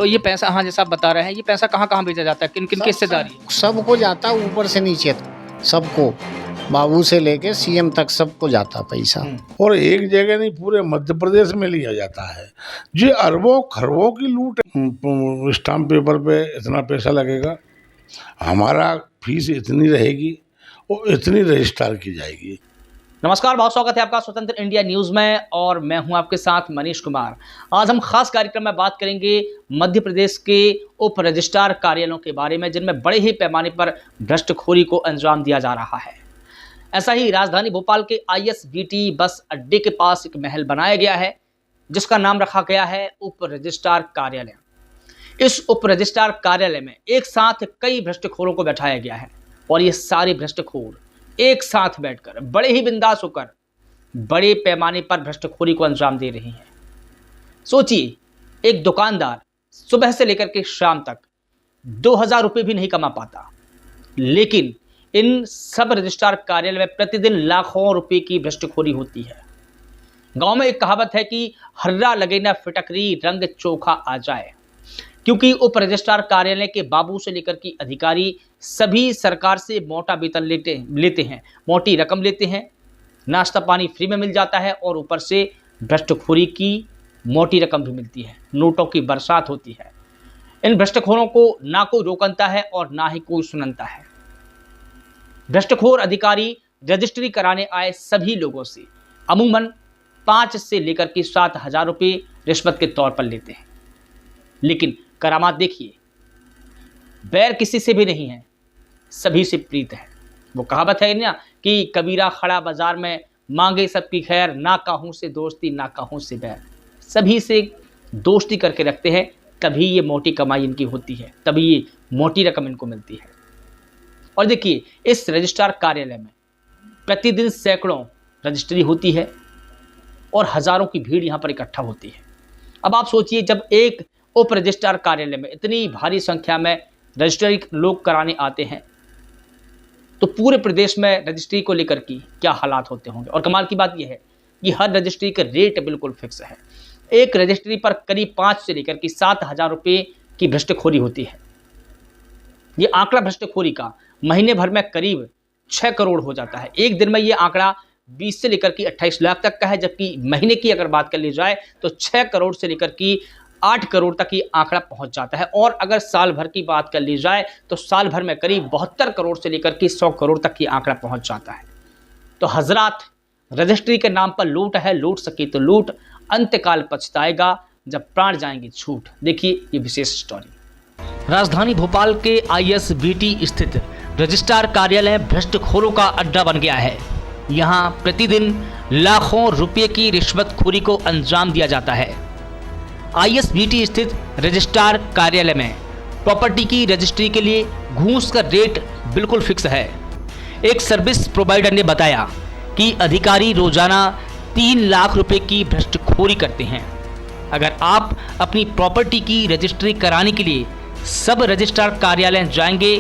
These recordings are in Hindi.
ये पैसा, हाँ जैसा आप बता रहे हैं, ये पैसा कहाँ कहाँ भेजा जाता है, किन किन की हिस्सेदारी? सबको जाता है, ऊपर से नीचे सबको, बाबू से लेके सीएम तक सबको जाता पैसा। और एक जगह नहीं, पूरे मध्य प्रदेश में लिया जाता है। ये अरबों खरबों की लूट है। स्टाम्प पेपर पे इतना पैसा लगेगा, हमारा फीस इतनी रहेगी और इतनी रजिस्टर की जाएगी। नमस्कार, बहुत स्वागत है आपका स्वतंत्र इंडिया न्यूज में और मैं हूं आपके साथ मनीष कुमार। आज हम खास कार्यक्रम में बात करेंगे मध्य प्रदेश के उप रजिस्ट्रार कार्यालयों के बारे में, जिनमें बड़े ही पैमाने पर भ्रष्टखोरी को अंजाम दिया जा रहा है। ऐसा ही राजधानी भोपाल के ISBT बस अड्डे के पास एक महल बनाया गया है, जिसका नाम रखा गया है उप रजिस्ट्रार कार्यालय। इस उप रजिस्ट्रार कार्यालय में एक साथ कई भ्रष्टखोरों को बैठाया गया है और ये सारे भ्रष्टखोर एक साथ बैठकर बड़े ही बिंदास होकर बड़े पैमाने पर भ्रष्टखोरी को अंजाम दे रही हैं। सोचिए, एक दुकानदार सुबह से लेकर के शाम तक 2000 रुपये भी नहीं कमा पाता, लेकिन इन सब रजिस्ट्रार कार्यालय में प्रतिदिन लाखों रुपए की भ्रष्टखोरी होती है। गांव में एक कहावत है कि हर्रा लगे ना फिटकरी, रंग चोखा आ जाए, क्योंकि उप रजिस्ट्रार कार्यालय के बाबू से लेकर के अधिकारी सभी सरकार से मोटा वेतन लेते हैं, मोटी रकम लेते हैं, नाश्ता पानी फ्री में मिल जाता है और ऊपर से भ्रष्टखोरी की मोटी रकम भी मिलती है, नोटों की बरसात होती है। इन भ्रष्टखोरों को ना कोई रोकता है और ना ही कोई सुनता है। भ्रष्टखोर अधिकारी रजिस्ट्री कराने आए सभी लोगों से अमूमन 5 से लेकर के 7,000 रुपये रिश्वत के तौर पर लेते हैं। लेकिन करामात देखिए, बैर किसी से भी नहीं है, सभी से प्रीत है। वो कहावत है ना कि कबीरा खड़ा बाजार में, मांगे सबकी खैर, ना काहूं से दोस्ती ना काहूं से बैर। सभी से दोस्ती करके रखते हैं, तभी ये मोटी कमाई इनकी होती है, तभी ये मोटी रकम इनको मिलती है। और देखिए, इस रजिस्ट्रार कार्यालय में प्रतिदिन सैकड़ों रजिस्ट्री होती है और हजारों की भीड़ यहाँ पर इकट्ठा होती है। अब आप सोचिए, जब एक उप रजिस्ट्रार कार्यालय में इतनी भारी संख्या में रजिस्ट्री लोग कराने आते हैं, तो पूरे प्रदेश में रजिस्ट्री को लेकर की क्या हालात होते होंगे। और कमाल की बात यह है कि हर रजिस्ट्री का रेट बिल्कुल फिक्स है। एक रजिस्ट्री पर करीब 5 से लेकर की 7,000 रुपये की भ्रष्टखोरी होती है। ये आंकड़ा भ्रष्टखोरी का महीने भर में करीब 6 करोड़ हो जाता है। एक दिन में ये आंकड़ा 20 से लेकर की 28 लाख तक का है, जबकि महीने की अगर बात कर ली जाए तो 6 करोड़ से लेकर की 8 करोड़ तक ये आंकड़ा पहुंच जाता है। और अगर साल भर की बात कर ली जाए तो साल भर में करीब 72 करोड़ से लेकर के 100 करोड़ तक ये आंकड़ा पहुंच जाता है। तो हजरात, रजिस्ट्री के नाम पर लूट है, लूट सके तो लूट, अंतकाल पछताएगा जब प्राण जाएंगे छूट। देखिए ये विशेष स्टोरी। राजधानी भोपाल के ISBT स्थित रजिस्ट्रार कार्यालय भ्रष्टखोरों का अड्डा बन गया है। यहाँ प्रतिदिन लाखों रुपये की रिश्वतखोरी को अंजाम दिया जाता है। ISBT स्थित रजिस्ट्रार कार्यालय में प्रॉपर्टी की रजिस्ट्री के लिए घूस का रेट बिल्कुल फिक्स है। एक सर्विस प्रोवाइडर ने बताया कि अधिकारी रोजाना 3 लाख रुपए की भ्रष्टखोरी करते हैं। अगर आप अपनी प्रॉपर्टी की रजिस्ट्री कराने के लिए सब रजिस्ट्रार कार्यालय जाएंगे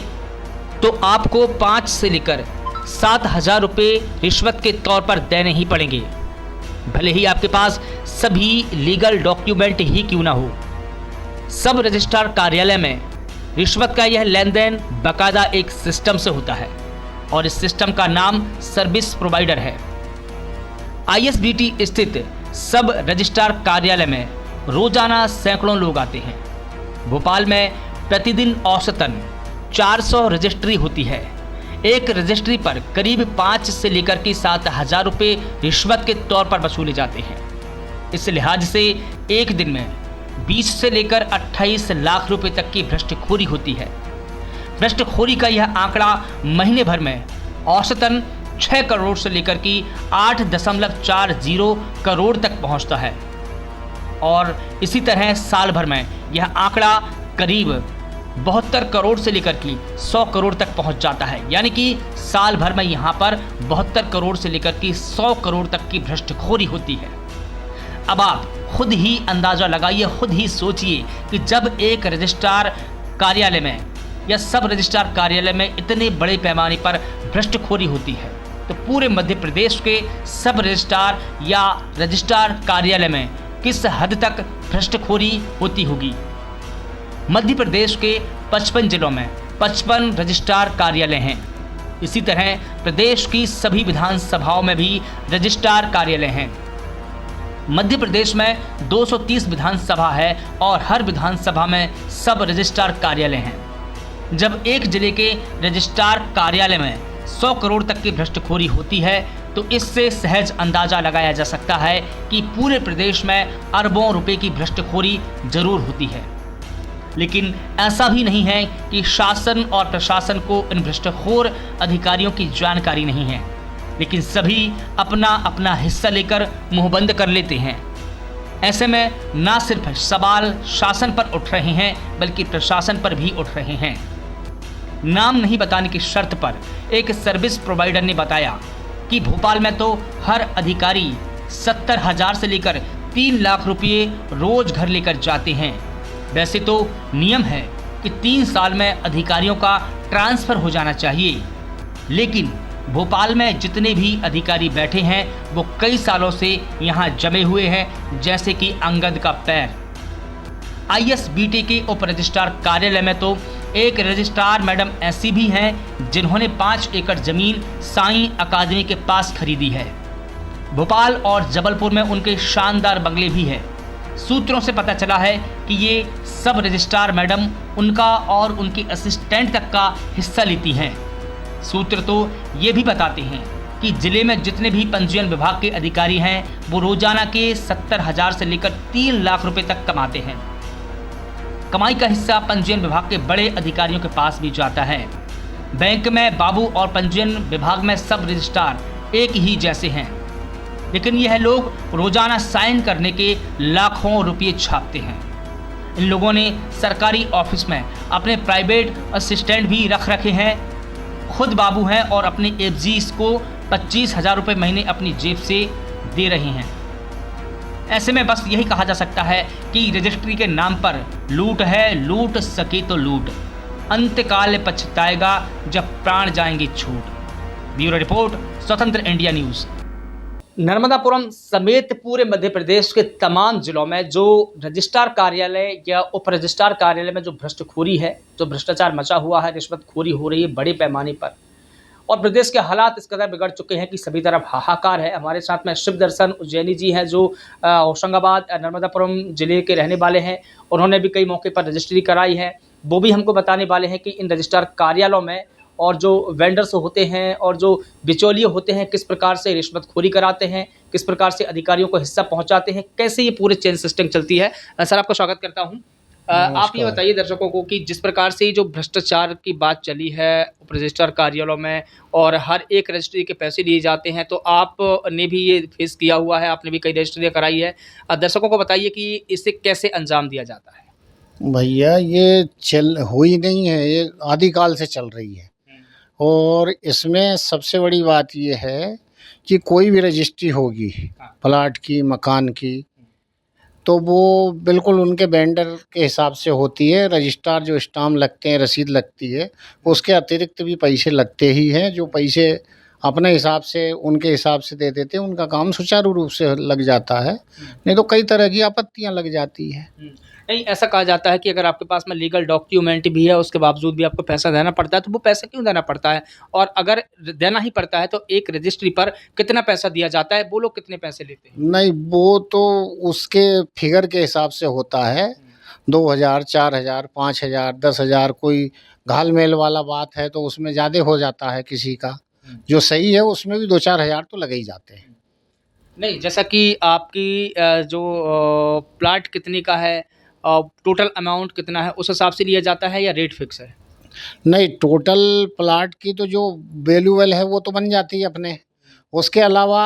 तो आपको 5 से लेकर 7,000 रुपये रिश्वत के तौर पर देने ही पड़ेंगे, भले ही आपके पास सभी लीगल डॉक्यूमेंट ही क्यों ना हो। सब रजिस्ट्रार कार्यालय में रिश्वत का यह लेन देन बाकायदा एक सिस्टम से होता है और इस सिस्टम का नाम सर्विस प्रोवाइडर है। ISBT स्थित सब रजिस्ट्रार कार्यालय में रोजाना सैकड़ों लोग आते हैं। भोपाल में प्रतिदिन औसतन 400 रजिस्ट्री होती है। एक रजिस्ट्री पर करीब 5 से लेकर के 7,000 रुपये रिश्वत के तौर पर वसूले जाते हैं। इस लिहाज से एक दिन में 20 से लेकर 28 लाख रुपए तक की भ्रष्टखोरी होती है। भ्रष्टखोरी का यह आंकड़ा महीने भर में औसतन 6 करोड़ से लेकर की 8.40 करोड़ तक पहुंचता है और इसी तरह साल भर में यह आंकड़ा करीब 72 करोड़ से लेकर की 100 करोड़ तक पहुंच जाता है। यानी कि साल भर में यहाँ पर 72 करोड़ से लेकर की 100 करोड़ तक की भ्रष्टखोरी होती है। अब आप खुद ही अंदाजा लगाइए, खुद ही सोचिए कि जब एक रजिस्ट्रार कार्यालय में या सब रजिस्ट्रार कार्यालय में इतने बड़े पैमाने पर भ्रष्टखोरी होती है तो पूरे मध्य प्रदेश के सब रजिस्ट्रार या रजिस्ट्रार कार्यालय में किस हद तक भ्रष्टखोरी होती होगी। मध्य प्रदेश के 55 जिलों में 55 रजिस्ट्रार कार्यालय हैं। इसी तरह प्रदेश की सभी विधानसभाओं में भी रजिस्ट्रार कार्यालय हैं। मध्य प्रदेश में 230 विधानसभा है और हर विधानसभा में सब रजिस्ट्रार कार्यालय हैं। जब एक जिले के रजिस्ट्रार कार्यालय में 100 करोड़ तक की भ्रष्टखोरी होती है तो इससे सहज अंदाजा लगाया जा सकता है कि पूरे प्रदेश में अरबों रुपए की भ्रष्टखोरी जरूर होती है। लेकिन ऐसा भी नहीं है कि शासन और प्रशासन को इन भ्रष्टखोर अधिकारियों की जानकारी नहीं है, लेकिन सभी अपना अपना हिस्सा लेकर मुंहबंद कर लेते हैं। ऐसे में न सिर्फ सवाल शासन पर उठ रहे हैं बल्कि प्रशासन पर भी उठ रहे हैं। नाम नहीं बताने की शर्त पर एक सर्विस प्रोवाइडर ने बताया कि भोपाल में तो हर अधिकारी 70,000 से लेकर 3 लाख रुपये रोज घर लेकर जाते हैं। वैसे तो नियम है कि 3 साल में अधिकारियों का ट्रांसफ़र हो जाना चाहिए, लेकिन भोपाल में जितने भी अधिकारी बैठे हैं वो कई सालों से यहाँ जमे हुए हैं, जैसे कि अंगद का पैर। ISBT के उप रजिस्ट्रार कार्यालय में तो एक रजिस्ट्रार मैडम ऐसी भी हैं जिन्होंने 5 एकड़ जमीन साईं अकादमी के पास खरीदी है। भोपाल और जबलपुर में उनके शानदार बंगले भी हैं। सूत्रों से पता चला है कि ये सब रजिस्ट्रार मैडम उनका और उनकी असिस्टेंट तक का हिस्सा लेती हैं। सूत्र तो ये भी बताते हैं कि जिले में जितने भी पंजीयन विभाग के अधिकारी हैं वो रोजाना के 70,000 से लेकर 3 लाख रुपए तक कमाते हैं। कमाई का हिस्सा पंजीयन विभाग के बड़े अधिकारियों के पास भी जाता है। बैंक में बाबू और पंजीयन विभाग में सब रजिस्ट्रार एक ही जैसे हैं, लेकिन यह लोग रोजाना साइन करने के लाखों रुपये छापते हैं। इन लोगों ने सरकारी ऑफिस में अपने प्राइवेट असिस्टेंट भी रख रखे हैं, खुद बाबू हैं और अपने एफजीज को 25,000 रुपये महीने अपनी जेब से दे रहे हैं। ऐसे में बस यही कहा जा सकता है कि रजिस्ट्री के नाम पर लूट है, लूट सके तो लूट, अंतकाल पछताएगा जब प्राण जाएंगे छूट। ब्यूरो रिपोर्ट, स्वतंत्र इंडिया न्यूज़। नर्मदापुरम समेत पूरे मध्य प्रदेश के तमाम जिलों में जो रजिस्ट्रार कार्यालय या उप रजिस्ट्रार कार्यालय में जो भ्रष्टखोरी है, जो भ्रष्टाचार मचा हुआ है, रिश्वतखोरी हो रही है बड़े पैमाने पर, और प्रदेश के हालात इस कदर बिगड़ चुके हैं कि सभी तरफ हाहाकार है। हमारे साथ में शिव दर्शन उज्जैनी जी हैं जो होशंगाबाद नर्मदापुरम जिले के रहने वाले हैं। उन्होंने भी कई मौके पर रजिस्ट्री कराई है। वो भी हमको बताने वाले हैं कि इन रजिस्ट्रार कार्यालयों में और जो वेंडर्स होते हैं और जो बिचौलिए होते हैं किस प्रकार से रिश्वतखोरी कराते हैं, किस प्रकार से अधिकारियों को हिस्सा पहुंचाते हैं, कैसे ये पूरे चेन सिस्टम चलती है। सर, आपका स्वागत करता हूं। आप ये बताइए दर्शकों को कि जिस प्रकार से जो भ्रष्टाचार की बात चली है उप रजिस्ट्रार कार्यालयों में और हर एक रजिस्ट्री के पैसे लिए जाते हैं, तो आपने भी ये फेस किया हुआ है, आपने भी कई रजिस्ट्रियाँ कराई है। दर्शकों को बताइए कि इसे कैसे अंजाम दिया जाता है। भैया ये हुई नहीं है, ये आदिकाल से चल रही है। और इसमें सबसे बड़ी बात ये है कि कोई भी रजिस्ट्री होगी प्लाट की, मकान की, तो वो बिल्कुल उनके वेंडर के हिसाब से होती है। रजिस्ट्रार जो स्टाम्प लगते हैं, रसीद लगती है, उसके अतिरिक्त भी पैसे लगते ही हैं। जो पैसे अपने हिसाब से उनके हिसाब से दे देते हैं, उनका काम सुचारू रूप से लग जाता है। नहीं तो कई तरह की आपत्तियां लग जाती है। नहीं, ऐसा कहा जाता है कि अगर आपके पास में लीगल डॉक्यूमेंट भी है, उसके बावजूद भी आपको पैसा देना पड़ता है, तो वो पैसा क्यों देना पड़ता है? और अगर देना ही पड़ता है तो एक रजिस्ट्री पर कितना पैसा दिया जाता है, वो लोग कितने पैसे लेते हैं? नहीं, वो तो उसके फिगर के हिसाब से होता है। 2,000, 4,000, 5,000, 10,000, कोई घालमेल वाला बात है तो उसमें ज़्यादा हो जाता है किसी का। जो सही है उसमें भी 2-4 हज़ार तो लगे ही जाते हैं। नहीं, जैसा कि आपकी जो प्लाट कितने का है, टोटल अमाउंट कितना है, उस हिसाब से लिया जाता है या रेट फिक्स है? नहीं, टोटल प्लाट की तो जो वैल्यूएबल है वो तो बन जाती है अपने। उसके अलावा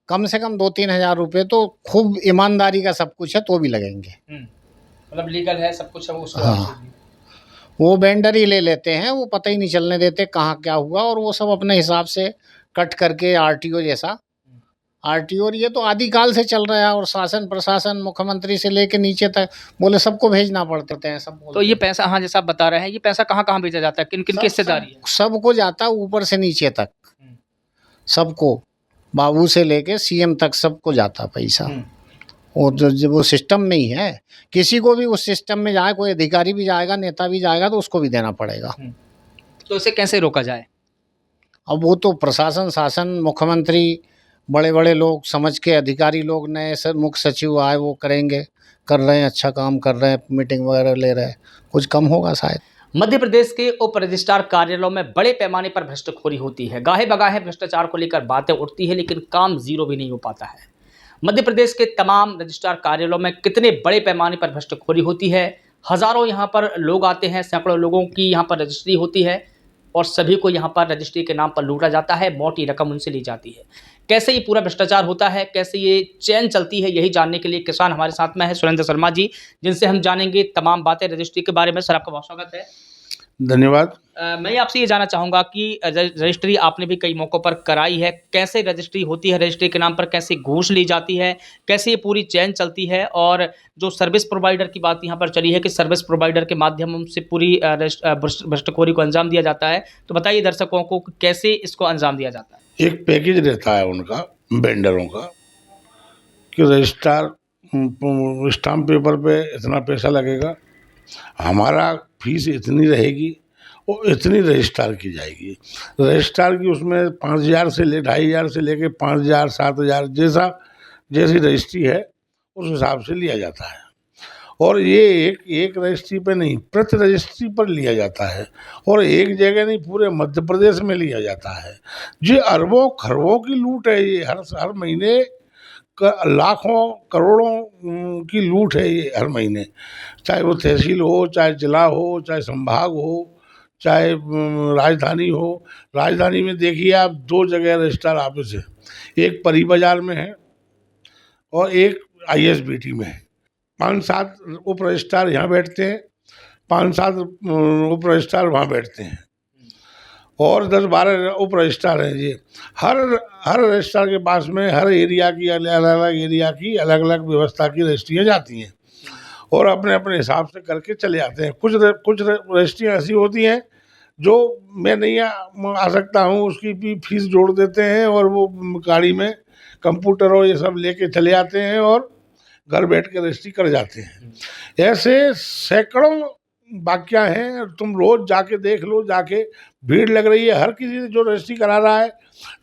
कम से कम 2-3 हज़ार रुपये तो खूब ईमानदारी का सब कुछ है तो भी लगेंगे। मतलब लीगल है, सब कुछ है वो। हाँ, वो वेंडर ही ले लेते हैं, वो पता ही नहीं चलने देते कहाँ क्या हुआ, और वो सब अपने हिसाब से कट करके आरटीओ जैसा, आरटीओ ये तो आदिकाल से चल रहा है। और शासन प्रशासन मुख्यमंत्री से लेके नीचे तक बोले सबको भेजना पड़ते हैं सब। तो ये पैसा, हाँ जैसा आप बता रहे हैं, ये पैसा कहाँ कहाँ भेजा जाता है, किन किन की हिस्सेदारी है? सबको जाता है, ऊपर से नीचे तक सबको, बाबू से लेके सीएम तक सबको जाता पैसा। वो सिस्टम में ही है। किसी को भी उस सिस्टम में जाए, कोई अधिकारी भी जाएगा, नेता भी जाएगा, तो उसको भी देना पड़ेगा। तो इसे कैसे रोका जाए? अब वो तो प्रशासन, शासन, मुख्यमंत्री, बड़े बड़े लोग समझ के, अधिकारी लोग, नए मुख्य सचिव आए, वो करेंगे, कर रहे हैं, अच्छा काम कर रहे हैं, मीटिंग वगैरह ले रहे हैं, कुछ कम होगा शायद। मध्य प्रदेश के उप रजिस्ट्रार कार्यालयों में बड़े पैमाने पर भ्रष्टखोरी होती है। गाहे बगाहे भ्रष्टाचार को लेकर बातें उठती है, लेकिन काम जीरो भी नहीं हो पाता है। मध्य प्रदेश के तमाम रजिस्ट्रार कार्यालयों में कितने बड़े पैमाने पर भ्रष्टखोरी होती है। हजारों यहाँ पर लोग आते हैं, सैकड़ों लोगों की यहाँ पर रजिस्ट्री होती है और सभी को यहाँ पर रजिस्ट्री के नाम पर लूटा जाता है, मोटी रकम उनसे ली जाती है। कैसे ये पूरा भ्रष्टाचार होता है, कैसे ये चैन चलती है, यही जानने के लिए किसान हमारे साथ में है, सुरेंद्र शर्मा जी, जिनसे हम जानेंगे तमाम बातें रजिस्ट्री के बारे में। सर, आपका बहुत स्वागत है। धन्यवाद। मैं आपसे ये जानना चाहूँगा कि रजिस्ट्री आपने भी कई मौक़ों पर कराई है, कैसे रजिस्ट्री होती है, रजिस्ट्री के नाम पर कैसे घूस ली जाती है, कैसे ये पूरी चैन चलती है, और जो सर्विस प्रोवाइडर की बात यहाँ पर चली है कि सर्विस प्रोवाइडर के माध्यम से पूरी भ्रष्टखोरी को अंजाम दिया जाता है, तो बताइए दर्शकों को कैसे इसको अंजाम दिया जाता है। एक पैकेज रहता है उनका, वेंडरों का, कि रजिस्ट्रार स्टाम्प पेपर पे इतना पैसा लगेगा, हमारा फीस इतनी रहेगी, वो इतनी रजिस्ट्रार की जाएगी। रजिस्ट्रार की उसमें 5,000 से 2,500 से लेके 5,000 7,000 जैसी रजिस्ट्री है उस हिसाब से लिया जाता है। और ये एक रजिस्ट्री पे नहीं, प्रति रजिस्ट्री पर लिया जाता है, और एक जगह नहीं, पूरे मध्य प्रदेश में लिया जाता है। ये अरबों खरबों की लूट है, ये हर महीने लाखों करोड़ों की लूट है ये हर महीने, चाहे वो तहसील हो, चाहे जिला हो, चाहे संभाग हो, चाहे राजधानी हो। राजधानी में देखिए आप, 2 जगह रजिस्ट्रार ऑफिस है, एक परी बाजार में है और एक ISBT में है। 5-7 उप रजिस्ट्रार यहाँ बैठते हैं, 5-7 उप रजिस्ट्रार वहाँ बैठते हैं, और 10-12 उप रजिस्ट्रार हैं जी। हर रजिस्ट्रार के पास में हर एरिया की अलग अलग व्यवस्था की रजिस्ट्रियाँ जाती हैं, और अपने अपने हिसाब से करके चले आते हैं। कुछ रजिस्ट्रियाँ ऐसी होती हैं जो मैं नहीं आ सकता हूँ, उसकी भी फीस जोड़ देते हैं, और वो गाड़ी में कंप्यूटर और ये सब लेके चले आते हैं और घर बैठ के रजिस्ट्री कर जाते हैं। ऐसे सैकड़ों वाक्या हैं, तुम रोज जाके देख लो, जाके भीड़ लग रही है। हर किसी जो रजिस्ट्री करा रहा है,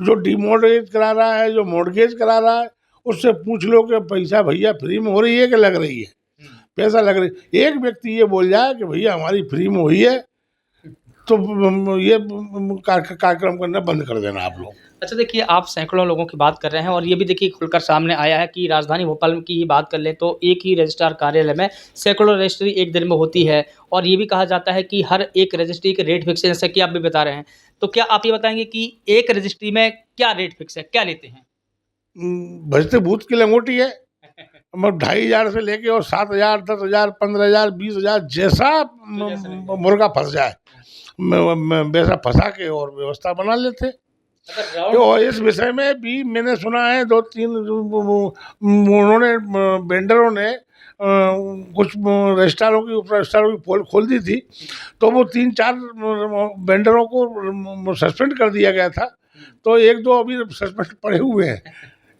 जो डीमॉर्गेज करा रहा है, जो मॉर्गेज करा रहा है, उससे पूछ लो कि पैसा भैया फ्री में हो रही है कि लग रही है, पैसा लग रही है। एक व्यक्ति ये बोल जाए कि भैया हमारी फ्री में हुई है, तो ये कार्यक्रम करना बंद कर देना आप लोग। अच्छा, देखिए, आप सैकड़ों लोगों की बात कर रहे हैं, और ये भी देखिए खुलकर सामने आया है कि राजधानी भोपाल की ही बात कर लें तो एक ही रजिस्ट्रार कार्यालय में सैकड़ों रजिस्ट्री एक दिन में होती है, और ये भी कहा जाता है कि हर एक रजिस्ट्री के रेट फिक्स है, जैसे कि आप भी बता रहे हैं। तो क्या आप ये बताएंगे कि एक रजिस्ट्री में क्या रेट फिक्स है, क्या लेते हैं? भजते भूत की लंगोटी है, मतलब 2,500 से लेके और 7,000 10,000 15,000 20,000 जैसा मुर्गा फंस जाए वैसा फंसा के और व्यवस्था बना लेते। तो इस विषय में भी मैंने सुना है, 2-3 उन्होंने वेंडरों ने कुछ रजिस्ट्रारों की, उप रजिस्ट्रारों की पोल खोल दी थी, तो वो 3-4 वेंडरों को सस्पेंड कर दिया गया था, तो 1-2 अभी सस्पेंड पड़े हुए हैं।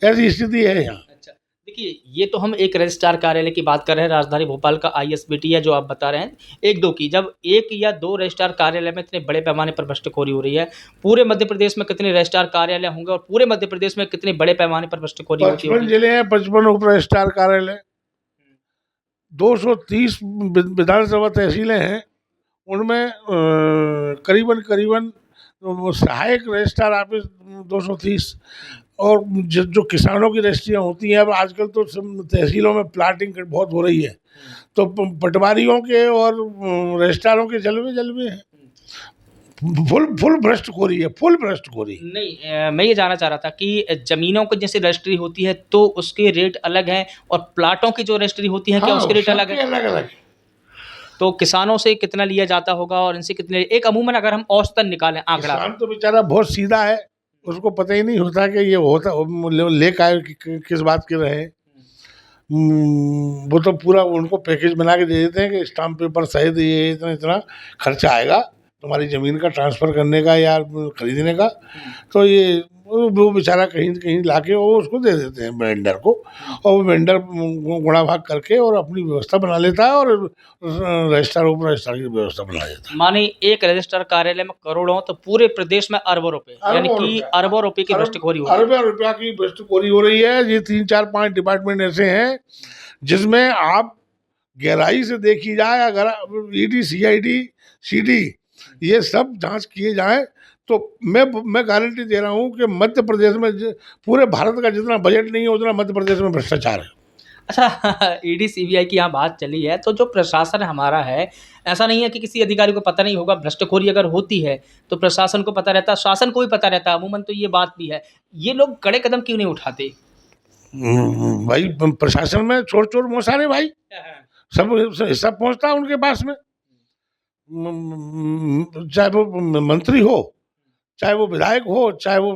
ऐसी स्थिति है यहाँ। अच्छा, देखिए, ये तो हम एक रजिस्ट्रार कार्यालय की बात कर रहे हैं, राजधानी भोपाल का ISBT है जो आप बता रहे हैं, 1-2 की। जब 1 या 2 रजिस्ट्रार कार्यालय में इतने बड़े पैमाने पर भ्रष्टखोरी हो रही है, पूरे मध्य प्रदेश में कितने रजिस्ट्रार कार्यालय होंगे, और पूरे मध्य प्रदेश में कितने बड़े पैमाने पर भ्रष्टखोरी होती है? 55 जिले हैं, 55 उप रजिस्ट्रार कार्यालय, 230 विधानसभा तहसीलें हैं, उनमें करीबन सहायक रजिस्ट्रार ऑफिस 230, और जो किसानों की रजिस्ट्रियाँ होती हैं, अब आजकल तो तहसीलों में प्लाटिंग बहुत हो रही है, तो पटवारियों के और रजिस्ट्रारों के जलवे हैं। फुल भ्रष्टखोरी है, फुल भ्रष्टखोरी। नहीं, मैं ये जानना चाह रहा था कि जमीनों की जैसे रजिस्ट्री होती है तो उसके रेट अलग हैं, और प्लाटों की जो रजिस्ट्री होती है, क्या उसके रेट अलग है? अलग। तो किसानों से कितना लिया जाता होगा और इनसे कितने, एक अमूमन अगर हम औसतन निकालें आंकड़ा? किसान तो बेचारा बहुत सीधा है, उसको पता ही नहीं होता कि ये होता ले काय किस बात के रहे। वो तो पूरा उनको पैकेज बना के दे देते हैं कि स्टाम्प पेपर सहित ये इतना खर्चा आएगा तुम्हारी ज़मीन का ट्रांसफ़र करने का या खरीदने का, तो ये तो वो बेचारा कहीं कहीं लाके वो उसको दे देते हैं वेंडर को, और वो वेंडर गुणा भाग करके और अपनी व्यवस्था बना लेता है, और रजिस्ट्रार उप रजिस्ट्रार की व्यवस्था बना लेता है। माने एक रजिस्ट्रार कार्यालय में करोड़ों तो पूरे प्रदेश में अरबों रुपए, यानी कि अरबों रुपए की भ्रष्टखोरी हो रही है। अरबों रुपया की भ्रष्टखोरी हो रही है। ये 3, 4, 5 डिपार्टमेंट ऐसे हैं जिसमें आप गहराई से देखी जाए, अगर ईडी, सीआईडी, सीडी ये सब जांच किए जाए तो मैं गारंटी दे रहा हूँ कि मध्य प्रदेश में पूरे भारत का जितना बजट नहीं है उतना मध्य प्रदेश में भ्रष्टाचार है। अच्छा, ईडी सीबीआई की यहाँ बात चली है, तो जो प्रशासन हमारा है, ऐसा नहीं है कि किसी अधिकारी को पता नहीं होगा। भ्रष्टखोरी अगर होती है तो प्रशासन को पता रहता है, शासन को भी पता रहता है अमूमन, तो ये बात भी है। ये लोग कड़े कदम क्यों नहीं उठाते? भाई प्रशासन में चोर चोर मोसारे भाई, सब हिस्सा पहुंचता है उनके पास में। चाहे वो मंत्री हो, चाहे वो विधायक हो, चाहे वो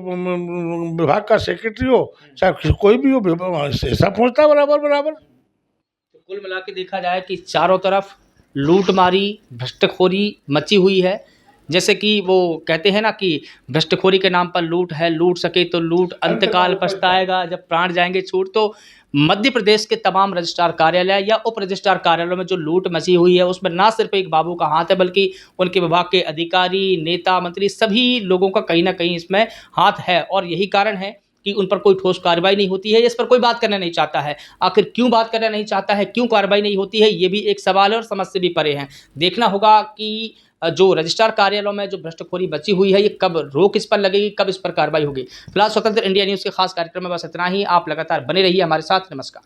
विभाग का सेक्रेटरी हो, चाहे कोई भी हो, हिस्सा पहुंचता है बराबर बराबर। तो कुल मिला के देखा जाए कि चारों तरफ लूटमारी, भ्रष्टखोरी मची हुई है। जैसे कि वो कहते हैं ना कि भ्रष्टखोरी के नाम पर लूट है, लूट सके तो लूट, अंतकाल पछताएगा जब प्राण जाएंगे छूट। तो मध्य प्रदेश के तमाम रजिस्ट्रार कार्यालय या उप रजिस्ट्रार कार्यालयों में जो लूट मची हुई है, उसमें ना सिर्फ एक बाबू का हाथ है, बल्कि उनके विभाग के अधिकारी, नेता, मंत्री, सभी लोगों का कहीं ना कहीं इसमें हाथ है। और यही कारण है कि उन पर कोई ठोस कार्रवाई नहीं होती है, इस पर कोई बात करना नहीं चाहता है। आखिर क्यों बात करना नहीं चाहता है, क्यों कार्रवाई नहीं होती है, ये भी एक सवाल है और समझ से भी परे है। देखना होगा कि जो रजिस्ट्रार कार्यालयों में जो भ्रष्टखोरी बची हुई है, ये कब रोक इस पर लगेगी, कब इस पर कार्रवाई होगी। फिलहाल स्वतंत्र इंडिया न्यूज़ के खास कार्यक्रम में बस इतना ही। आप लगातार बने रहिए हमारे साथ। नमस्कार।